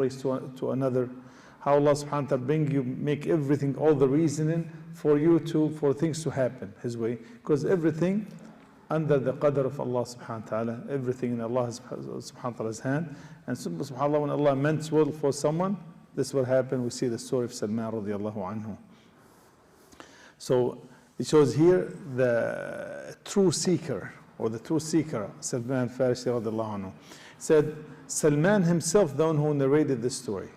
to another, how Allah subhanahu wa ta'ala bring you, make everything, all the reasoning for you for things to happen His way, because everything under the qadr of Allah subhanahu wa ta'ala, everything in Allah subhanahu wa ta'ala's hand. And subhanAllah, when Allah meant well for someone, this will happen. We see the story of Salman radiallahu anhu. So it shows here the true seeker, or the true seeker, Salman al-Farisi radiallahu anhu. Said Salman himself, the one who narrated this story.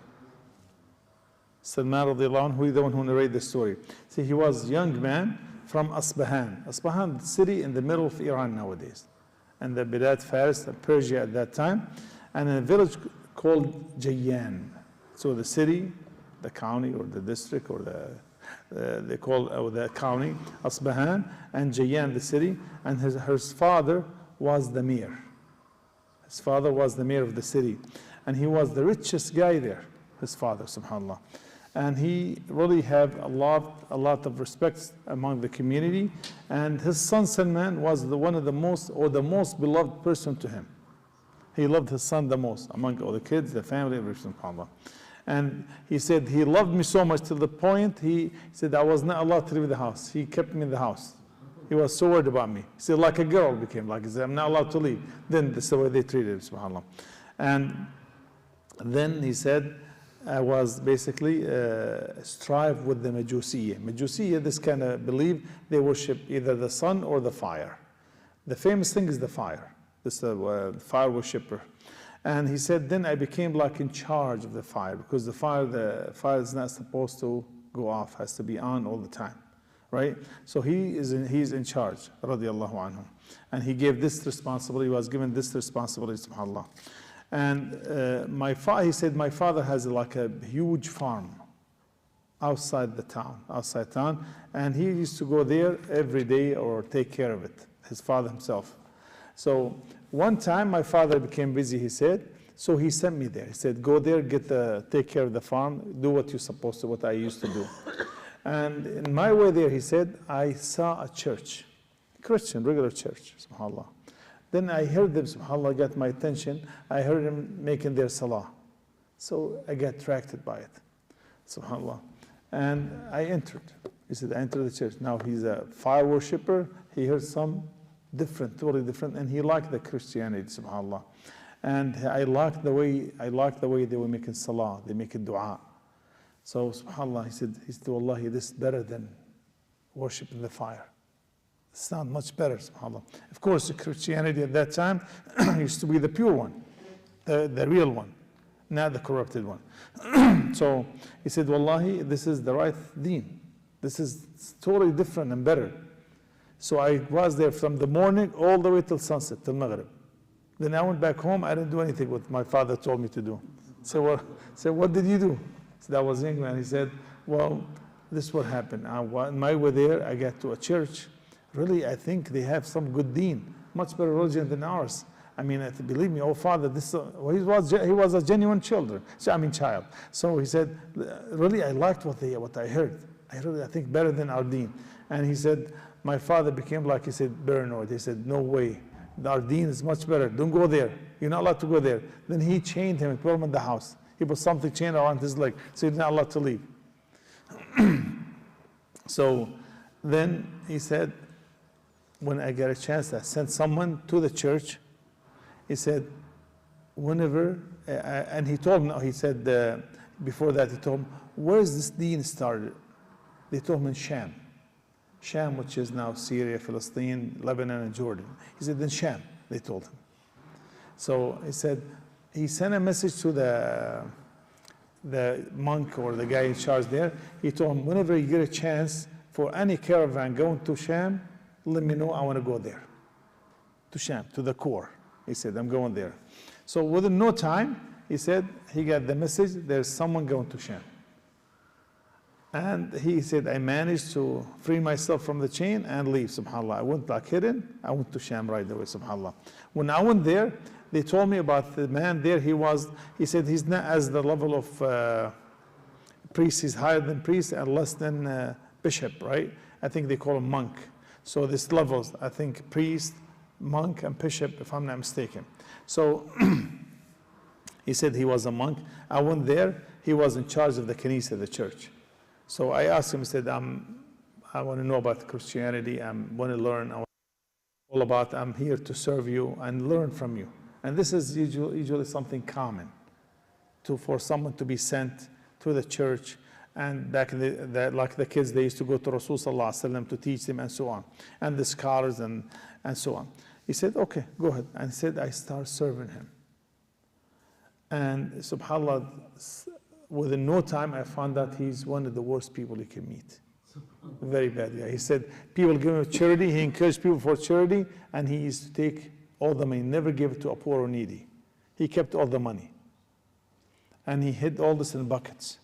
Salman radiallahu anhu, the one who narrated the story. See, he was a young man from Asbahan. Asbahan, the city in the middle of Iran nowadays, and the Bilad Faris, Persia at that time, and in a village called Jayyan. So the city, the county, or the district, or they call the county, Asbahan, and Jayyan, the city, and his father was the mayor. His father was the mayor of the city, and he was the richest guy there, his father, subhanAllah. And he really had a lot of respect among the community, and his son Salman was one of the most beloved person to him. He loved his son the most among all the kids, the family, everything, subhanAllah. And he said he loved me so much to the point he said I was not allowed to leave the house. He kept me in the house. He was so worried about me. He said like a girl became, like he said, I'm not allowed to leave. Then that's the way they treated him, subhanAllah. And then he said, I was basically strive with the Majusiyya. Majusiyya, this kind of believe they worship either the sun or the fire. The famous thing is the fire. This fire worshipper. And he said, then I became like in charge of the fire, because the fire is not supposed to go off, has to be on all the time, right? So he's in charge, radiallahu anhu. And he gave this responsibility, he was given this responsibility, subhanAllah. And he said, my father has like a huge farm outside town, and he used to go there every day or take care of it, his father himself. So one time my father became busy, he said, so he sent me there. He said, go there, take care of the farm, do what you're supposed to, what I used to do. And in my way there, he said, I saw a church, Christian, regular church, subhanAllah. Then I heard them, subhanAllah, got my attention. I heard them making their salah. So I got attracted by it, subhanAllah. And I entered. He said, I entered the church. Now he's a fire worshipper. He heard some different, totally different, and he liked the Christianity, subhanAllah. And I liked the way they were making salah, they make dua. So subhanAllah, he said, Wallahi, this is better than worshiping the fire. It's not much better, subhanAllah. Of course, the Christianity at that time used to be the pure one, the real one, not the corrupted one. So he said, Wallahi, this is the right deen. This is totally different and better. So I was there from the morning all the way till sunset, till Maghrib. Then I went back home. I didn't do anything what my father told me to do. So what did you do? So I was young man. He said, well, this is what happened. On my way there, I got to a church. Really, I think they have some good deen, much better religion than ours. I mean, believe me, oh father, he was a genuine child. So he said, really, I liked what I heard. I think better than our deen. And he said, my father became like, he said, paranoid. He said, no way, our deen is much better. Don't go there. You're not allowed to go there. Then he chained him and put him in the house. He put something chained around his leg, so he's not allowed to leave. So then he said, when I get a chance, I sent someone to the church. He said, whenever, and he told me, he said, before that, he told him, where is this deen started? They told him in Sham. Sham, which is now Syria, Palestine, Lebanon, and Jordan. He said, in Sham, they told him. So he said, he sent a message to the monk or the guy in charge there. He told him, whenever you get a chance for any caravan going to Sham, let me know, I want to go there. To Sham, to the core. He said, I'm going there. So within no time, he said, he got the message, there's someone going to Sham. And he said, I managed to free myself from the chain and leave, subhanAllah. I went like hidden, I went to Sham right away, subhanAllah. When I went there, they told me about the man there. He said, he's not as the level of priest, he's higher than priest and less than bishop, right? I think they call him monk. So this levels, I think priest, monk, and bishop, if I'm not mistaken. So He said he was a monk. I went there. He was in charge of the Kanisa, the church. So I asked him, I said, I want to know about Christianity. I want to learn all about, I'm here to serve you and learn from you. And this is usually something common for someone to be sent to the church. And back in like the kids, they used to go to Rasul Sallallahu Alaihi Wasallam to teach them and so on. And the scholars and so on. He said, okay, go ahead. And he said, I start serving him. And subhanAllah, within no time, I found out he's one of the worst people you can meet. Very bad guy. He said, people give him charity, he encouraged people for charity, and he used to take all the money, never give it to a poor or needy. He kept all the money. And he hid all this in buckets.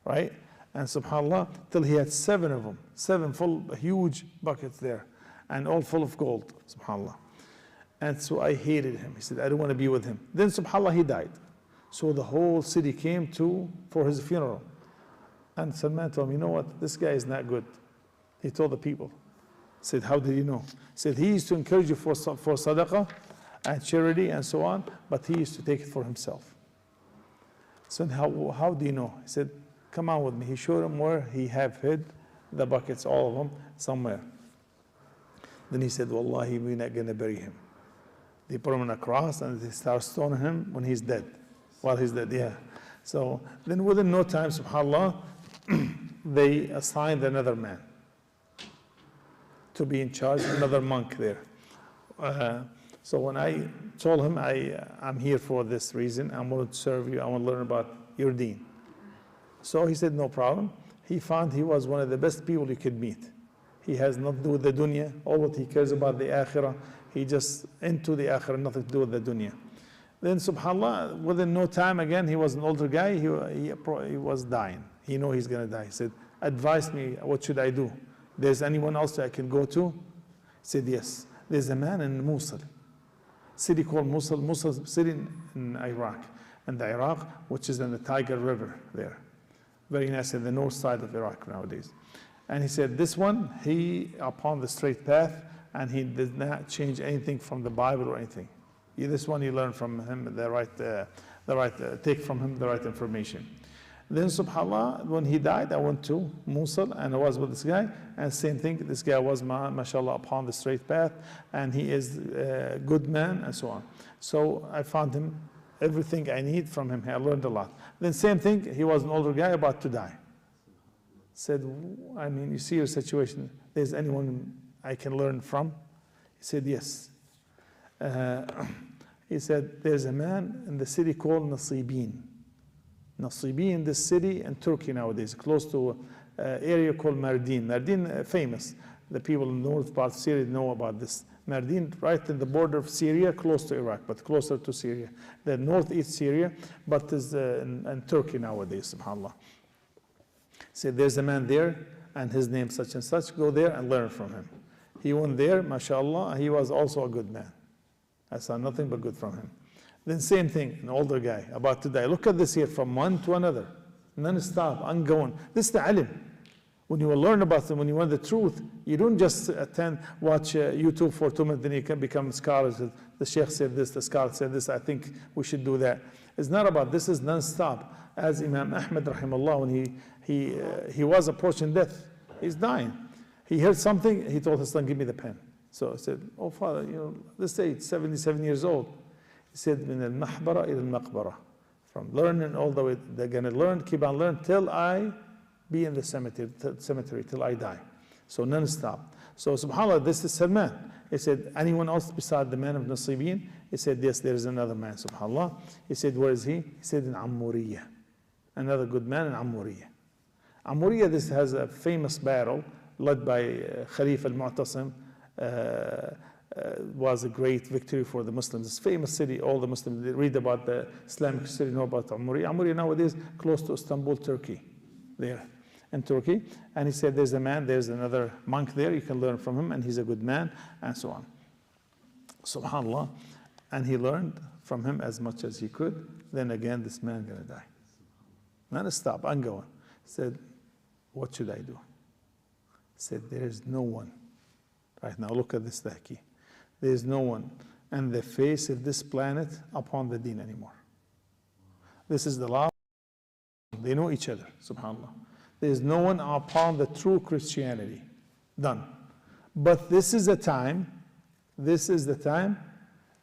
Right? And subhanAllah, till he had 7 of them, 7 full, huge buckets there, and all full of gold, subhanAllah. And so I hated him. He said, I don't want to be with him. Then subhanAllah, he died. So the whole city came for his funeral. And Salman told me, you know what, this guy is not good. He told the people. He said, how did you know? He said, he used to encourage you for sadaqah and charity and so on, but he used to take it for himself. So how do you know? He said, come on with me. He showed him where he have hid the buckets, all of them, somewhere. Then he said, Wallahi, we're not going to bury him. They put him on a cross and they start stoning him when he's dead. While he's dead, yeah. So then within no time, subhanAllah, they assigned another man to be in charge, another monk there. So when I told him, I'm here for this reason, I want to serve you, I want to learn about your deen. So he said, no problem. He found he was one of the best people you could meet. He has nothing to do with the dunya. All what he cares about the akhirah. He just into the akhirah, nothing to do with the dunya. Then subhanAllah, within no time again, he was an older guy. He was dying. He knew he's going to die. He said, advise me, what should I do? There's anyone else that I can go to? He said, yes. There's a man in Mosul. City called Mosul. Mosul city in Iraq. And the Iraq, which is in the Tiger River there. Very nice in the north side of Iraq nowadays. And he said, this one, he upon the straight path, and he did not change anything from the Bible or anything. This one you learn from him take from him the right information. Then subhanAllah, when he died, I went to Mosul and I was with this guy, and same thing, this guy was mashallah upon the straight path, and he is a good man and so on. So I found him everything I need from him. I learned a lot. Then same thing, he was an older guy about to die. Said, I mean, you see your situation, there's anyone I can learn from? He said, yes. He said, there's a man in the city called Nasibin. Nasibin, this city in Turkey nowadays, close to an area called Mardin. Mardin, famous. The people in the north part of Syria know about this. Mardin, right in the border of Syria, close to Iraq, but closer to Syria. The northeast Syria, but is in Turkey nowadays, subhanAllah. He said, there's a man there, and his name such and such. Go there and learn from him. He went there, mashallah, he was also a good man. I saw nothing but good from him. Then same thing, an older guy, about to die. Look at this here, from one to another. Non-stop, ongoing. This is the alim. When you will learn about them, when you want the truth, you don't just watch YouTube for 2 minutes, then you can become scholars. The sheikh said this, the scholar said this, I think we should do that. It's not about this, is non-stop. As Imam Ahmad, rahimahullah, when he was approaching death, he's dying. He heard something, he told his son, give me the pen. So I said, oh father, this age, 77 years old. He said, min al-mahbara ila al-maqbara. From learning all the way, they're going to learn, keep on learning, till I be in the cemetery, till I die. So non-stop. So subhanAllah, this is Salman. He said, anyone else beside the man of Nasibin? He said, yes, there is another man, subhanAllah. He said, where is he? He said, in Ammuriyah. Another good man in Ammuriyah. Ammuriyah, this has a famous battle led by Khalif al-Mu'tasim. Was a great victory for the Muslims. This famous city, all the Muslims, they read about the Islamic city, know about Ammuriyah. Ammuriyah nowadays close to Istanbul, Turkey, there in Turkey. And he said, there's a man, there's another monk there, you can learn from him, and he's a good man, and so on. SubhanAllah. And he learned from him as much as he could. Then again, this man gonna die. Not a stop, ongoing. He said, what should I do? He said, there is no one. Right now, look at this tahki. There is no one on the face of this planet upon the deen anymore. This is the last. They know each other, subhanAllah. There is no one upon the true Christianity. Done. But this is the time,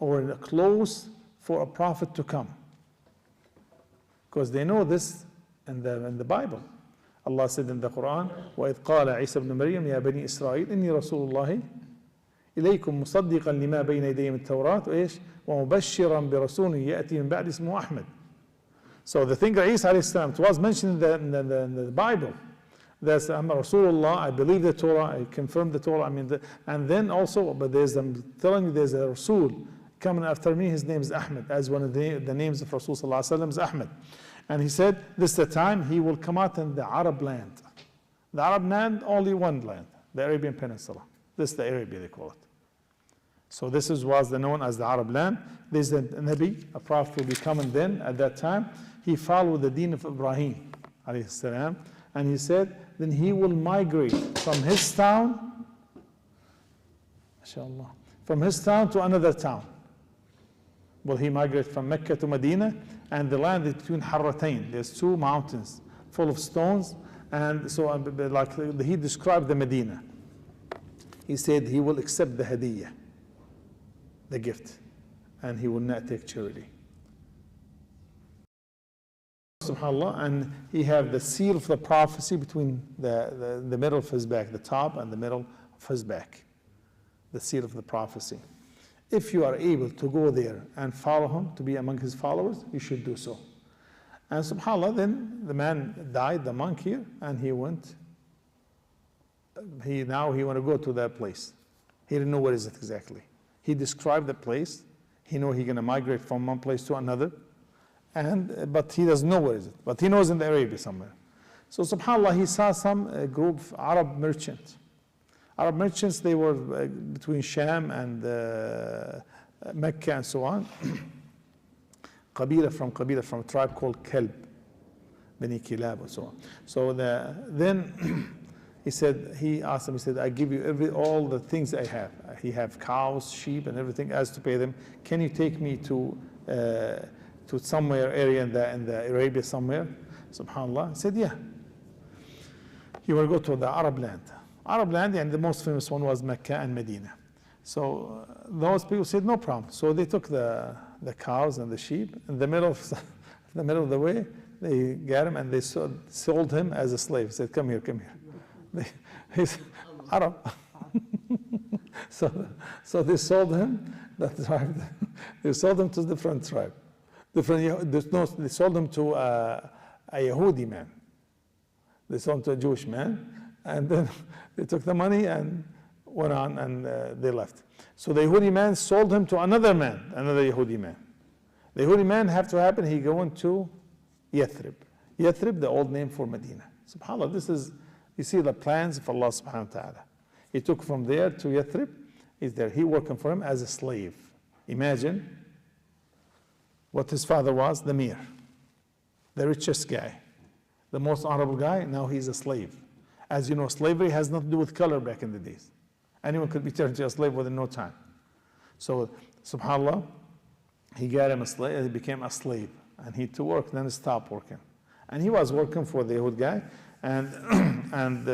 or close for a prophet to come. Because they know this in the Bible. Allah said in the Quran, وَإِذْ قَالَ عِيسَى بْنُ مَرْيَمْ يَا بَنِي إِسْرَائِيلَ إِنِّي رَسُولُ اللَّهِ إِلَيْكُمْ مُصَدِّقًا لِمَا بَيْنَ يَدَيَّ مِنَ التَّوْرَاةِ وإيش وَمُبَشِّرًا بِرَسُولٍ يَأْتِي مِنْ بَعْدِهِ اسْمُهُ أَحْمَدُ. So the thing Isa alayhi salam, it was mentioned in the Bible. That's I'm Rasulullah, I believe the Torah, I confirm the Torah, and then also, but I'm telling you, there's a Rasul coming after me, his name is Ahmed, as one of the names of Rasul sallallahu alaihi wasallam is Ahmed. And he said, this is the time he will come out in the Arab land. The Arab land, only one land, the Arabian Peninsula. This is the Arabia, they call it. So this was known as the Arab land. There's a Nabi, a prophet will be coming then, at that time. He followed the deen of Ibrahim, alayhi salam, and he said, then he will migrate from his town, mashallah, from his town to another town. Will he migrate from Mecca to Medina? And the land is between Harratain. There's two mountains full of stones. And so, like he described the Medina. He said he will accept the hadiyah, the gift, and he will not take charity. SubhanAllah, and he have the seal of the prophecy between the middle of his back, the top and the middle of his back. The seal of the prophecy. If you are able to go there and follow him, to be among his followers, you should do so. And subhanAllah, then the man died, the monk here, and he went. He want to go to that place. He didn't know what is it exactly. He described the place. He know he's going to migrate from one place to another, but he doesn't know where is it. But he knows in the Arabia somewhere. So subhanAllah, he saw some group of Arab merchants. Arab merchants, they were between Sham and Mecca and so on. Qabila from a tribe called Kalb, Bani Kilab and so on. So then he asked them, he said, I give you all the things I have. He have cows, sheep, and everything else to pay them. Can you take me to somewhere area in the Arabia somewhere? SubhanAllah. He said, yeah. You will go to the Arab land. Arab land, and the most famous one was Mecca and Medina. So those people said, no problem. So they took the cows and the sheep. In the middle of the way, they got him and they sold him as a slave. He said, come here. He's Arab. So they sold him, that tribe. They sold him to a different tribe. They sold him to a Yahudi man. They sold him to a Jewish man. And then they took the money and went on and they left. So the Yehudi man sold him to another Yehudi man. The Yehudi man have to happen, he going to Yathrib. Yathrib, the old name for Medina. SubhanAllah, this is, you see the plans of Allah subhanahu wa ta'ala. He took from there to Yathrib, he's there. He working for him as a slave. Imagine what his father was, the Mir, the richest guy, the most honorable guy, now he's a slave. As you know, slavery has nothing to do with color back in the days. Anyone could be turned to a slave within no time. So, subhanAllah, he got him a slave, he became a slave. And he to work, then he stopped working. And he was working for the Yehud guy, and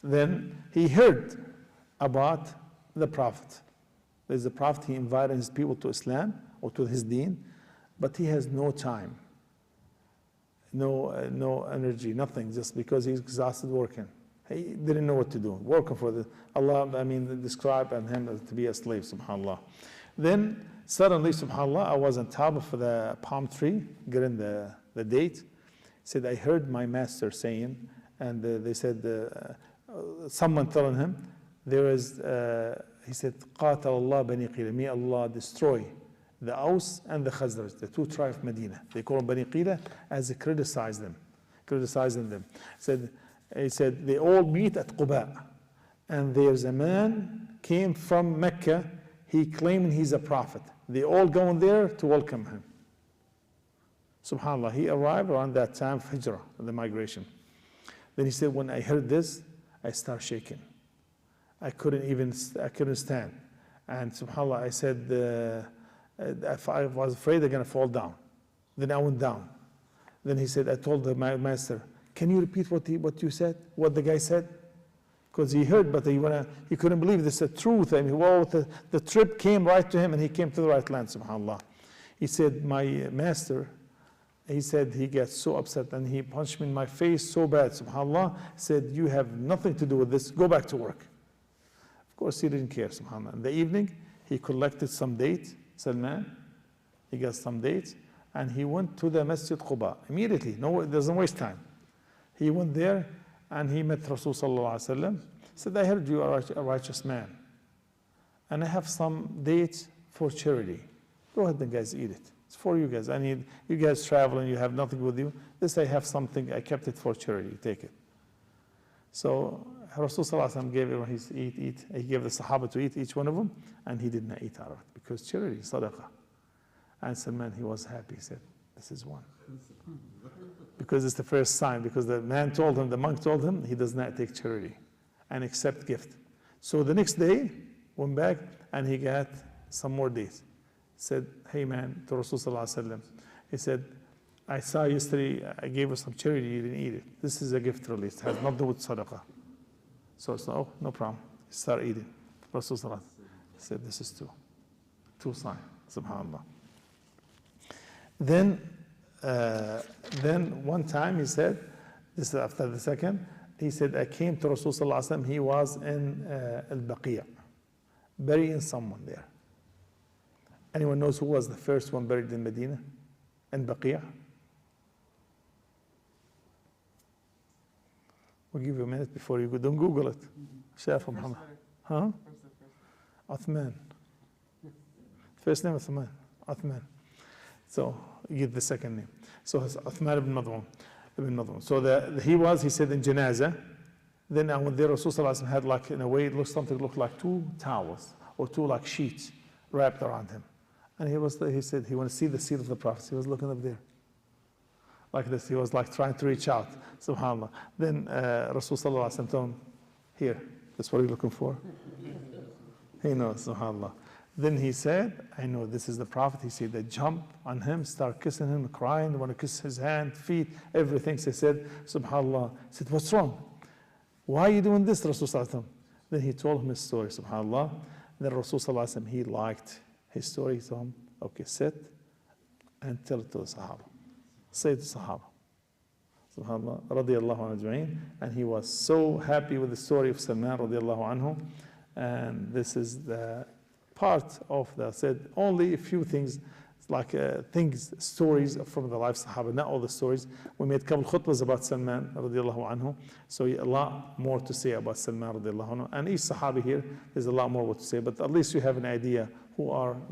then he heard about the Prophet. There's a Prophet, he invited his people to Islam, or to his deen, but he has no time. No energy, nothing, just because he's exhausted working. He didn't know what to do, working for Allah, described him to be a slave, subhanAllah. Then, suddenly, subhanAllah, I was on top of the palm tree, getting the date. He said, I heard my master saying, and they said, someone telling him, he said, قاتل الله بني قيل, may Allah destroy the Aus and the Khazraj, the two tribes of Medina. They call them Bani Qila as they criticizing them. He said, they all meet at Quba. And there's a man came from Mecca, he claiming he's a prophet. They all going there to welcome him. SubhanAllah, he arrived around that time of Hijrah, the migration. Then he said, when I heard this, I started shaking. I couldn't stand. And SubhanAllah, I said, I was afraid they're going to fall down. Then I went down. Then he said, I told the master, can you repeat what you said, what the guy said? Because he heard, but he couldn't believe this is the truth. I mean, whoa, the trip came right to him and he came to the right land, subhanAllah. He said, my master, he said he gets so upset and he punched me in my face so bad, subhanAllah. Said, you have nothing to do with this, go back to work. Of course, he didn't care, subhanAllah. In the evening, he collected some dates, Salman, he got some dates, and he went to the Masjid Quba immediately. No, it doesn't waste time. He went there and he met Rasul sallallahu alaihi wasallam. Said, I heard you are a righteous man, and I have some dates for charity. Go ahead and guys, eat it. It's for you guys. I need, you guys travel and you have nothing with you. This I have something, I kept it for charity, take it. So Rasul sallallahu alaihi wasallam gave everyone his eat. He gave the Sahabah to eat, each one of them, and he did not eat out of it, because charity, sadaqah. And Salman, he was happy, he said, this is one. Because it's the first sign, because the man told him, the monk told him, he does not take charity and accept gift. So the next day, went back and he got some more days. Said, hey man, to Rasul sallallahu alaihi wasallam, he said, I saw yesterday, I gave you some charity, you didn't eat it. This is a gift release, it has nothing to do with sadaqah. So it's oh, no problem, start eating. Rasul sallallahu alaihi wasallam said, this is two signs, subhanAllah. Then one time he said, this is after the second, he said, I came to Rasul sallallahu alaihi wasallam, he was in al-Baqi', burying someone there. Anyone knows who was the first one buried in Medina? In Baqi'? We'll give you a minute before you go. Don't Google it. Shafa Muhammad. Huh? Uthman. First name Uthman. Uthman. So you get the second name. So it's Uthman ibn Mad'un. So he said in Janazah. Then when the Rasul sallallahu alaihi wasallam had like, in a way, something looked like two towels or two like sheets wrapped around him. And he said he wanted to see the seat of the Prophet. He was looking up there. Like this, he was like trying to reach out, subhanAllah. Then Rasul sallallahu alaihi wasallam told him, here, that's what you're looking for. He knows, subhanAllah. Then he said, I know this is the Prophet. He said, they jump on him, start kissing him, crying, want to kiss his hand, feet, everything. So he said, subhanAllah. He said, what's wrong? Why are you doing this, Rasul sallallahu alaihi wasallam? Then he told him his story, subhanAllah. Then Rasul sallallahu alaihi wasallam, he liked his story. He told him, okay, sit and tell it to the Sahaba. Say to the Sahaba. Subhanallah, radiyallahu anhu ajma'in. And he was so happy with the story of Salman, radiyallahu anhu. And this is the part of that said only a few things, like stories from the life of Sahaba, not all the stories. We made a couple khutbahs about Salman, radiyallahu anhu. So a lot more to say about Salman, radiyallahu anhu. And each Sahabi here, there's a lot more what to say, but at least you have an idea who are the